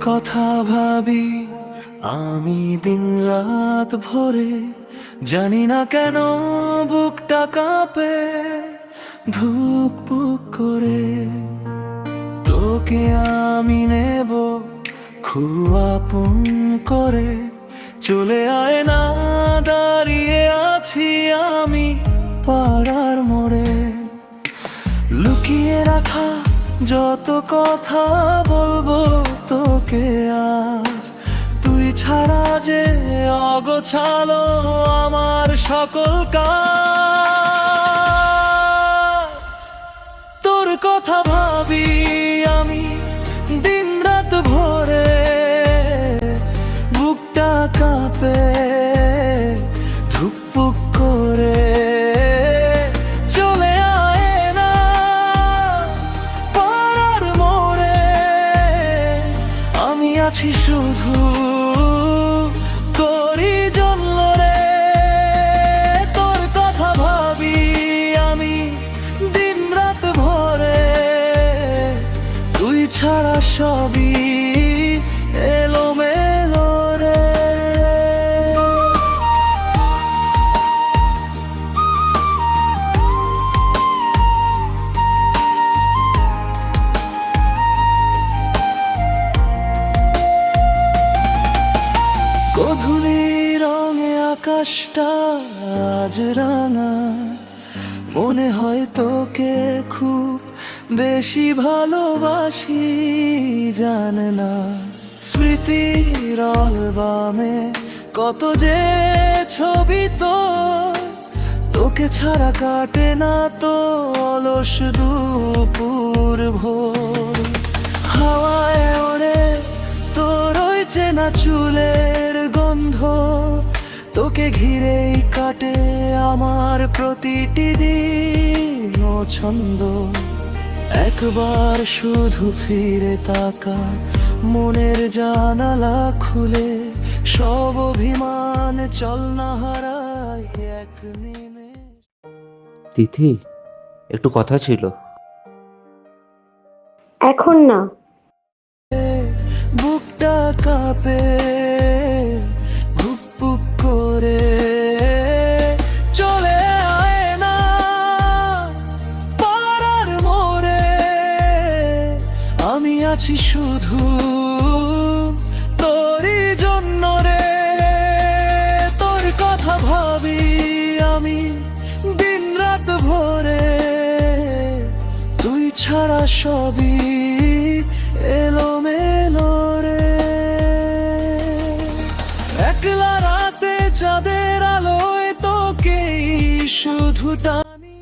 কথা ভাবি আমি দিন রাত ভরে, জানি না কেন বুকটা কাঁপে ধুকপুক করে। তোকে আমি নেব খুব আপন করে, চলে আয় না, দাঁড়িয়ে আছি আমি পাড়ার মোড়ে। লুকিয়ে রাখা যত কথা বলবো তোকে আজ, তুই ছাড়া যে অগোছালো আমার সকল কাজ। তোর কথা ভাবি আমি দিন রাত ভরে, বুকটা কাঁপে ধুকপুক করে। চলে আয় না পাড়ার মোড়ে, আমি আছি শুধু তোরই জন্য রে। তোর কথা ভাবি আমি দিন রাত ভরে, তুই ছাড়া সবই এলোমেলো রে। গোধূলি রঙে আকাশটা আজ রাঙা, মনে হয় তোকে খুব বেশি ভালোবাসি, জানে না স্মৃতির অ্যালবামে কত যে ছবি তোর। তোকে ছাড়া কাটে না তো অলস দুপুর ভোর। হাওয়ায় ওড়ে তোর ওই চেনা চুলের গন্ধ, তোকে ঘিরেই কাটে আমার প্রতিটি দিন ও ছন্দ। একবার শুধু ফিরে তাকা, মনের জানালা খুলে, সব অভিমান চল না হারাই এক নিমেষ। তিথি, একটু কথা ছিল। এখন না। বুকটা কাঁপে ধুকপুক করে। চলে আয় না পাড়ার মোড়ে, আমি আছি শুধু তোরই জন্য রে। তোর কথা ভাবি আমি দিন রাত ভরে, তুই ছাড়া সবই এলোমেলো রে। একলা রাতে চাঁদের আলোয় তোকেই শুধু টানি,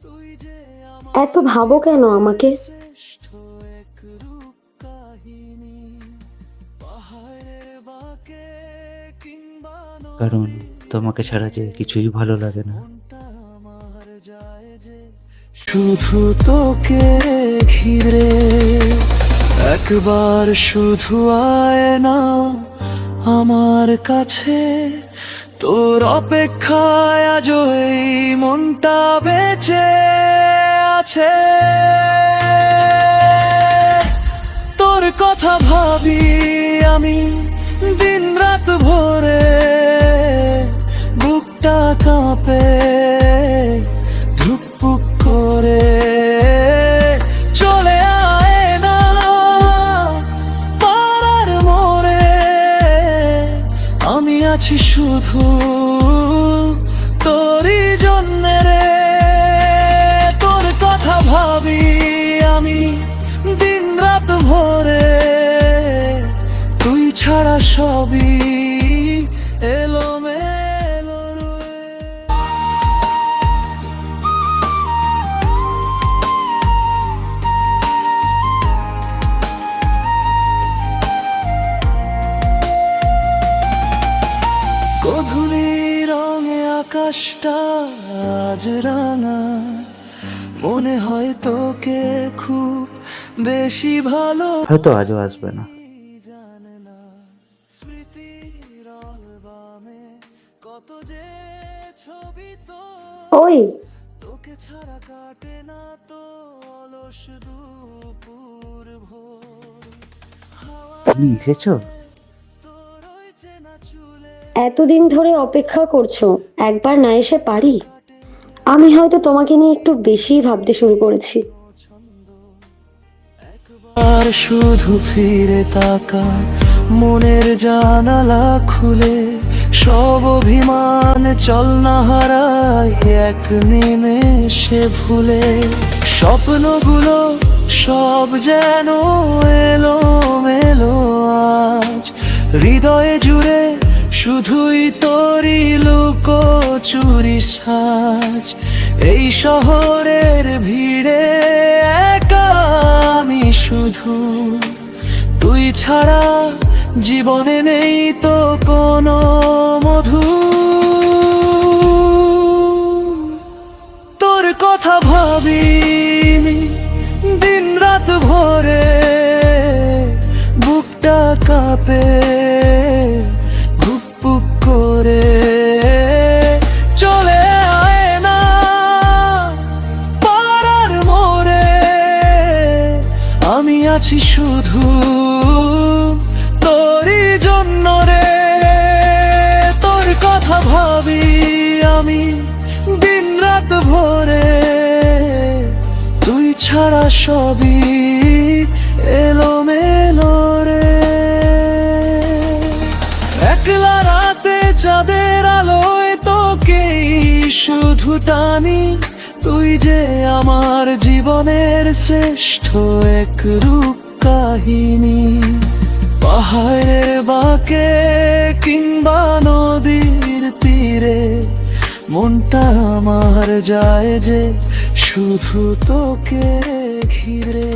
তুই যে আমার এত ভাবো কেন আমাকে? শ্রেষ্ঠ এক রূপ কাহিনী। পাহাড়ের বাঁকে কিংবা কারণ তোমাকে ছাড়া যে কিছুই ভালো লাগে না। মনটা আমার যায় যে শুধু তোকে ঘিরে। একবার শুধু আয় না আমার কাছে, তোর অপেক্ষায় আজ এই মনটা বেঁচে আছে। তোর কথা ভাবি আমি দিন রাত ভরে, বুকটা কাঁপে ধুকপুক করে। চলে আয় না পাড়ার মোড়ে, আমি আছি শুধু তোরই জন্য রে। তোর কথা ভাবি আমি দিন রাত ভরে, তুই ছাড়া সবই এলোমেলো রে। গোধূলি রঙে আকাশটা আজ রাঙা, মনে হয় তোকে খুব বেশি ভালো, হয়তো আজও আসবে না। জানে না স্মৃতির অ্যালবামে কত যে ছবি তোর। ওই তোকে ছাড়া কাটে না তো অলস দুপুর ভোর। তুমি এসেছো? এতদিন ধরে অপেক্ষা করছো, একবার না এসে পারি? আমি হয়তো তোমাকে নিয়ে একটু বেশিই ভাবতে শুরু করেছি। আর শুধু ফিরে তাকা, মনের জানালা খুলে, সব অভিমান চল না হারাই এক নিমেষে ভুলে। স্বপ্নগুলো সব যেন এলো মেলো আজ, হৃদয়ে জুড়ে শুধুই তোরই লুকোচুরি সাজ। এই শহরের ভিড়ে একা আমি শুধু, তুই ছাড়া জীবনে নেই তো কোনো মধু। তোর কথা ভাবি দিন রাত ভরে, বুকটা কাঁপে বুক করে। চলে আয় না পাড়ার মোড়ে, আমি আছি শুধু তোরই জন্য রে। তোর কথা ভাবি আমি দিন রাত ভরে, তুই ছাড়া সবই এলোমেলো রে। একলা রাতে চাঁদের আলোয় তোকেই শুধু টানি, তুই যে আমার জীবনের শ্রেষ্ঠ এক রূপ কাহিনী। পাহাড়ের বাঁকে কিংবা নদীর তীরে, মনটা আমার যায় যে শুধু তোকে ঘিরে।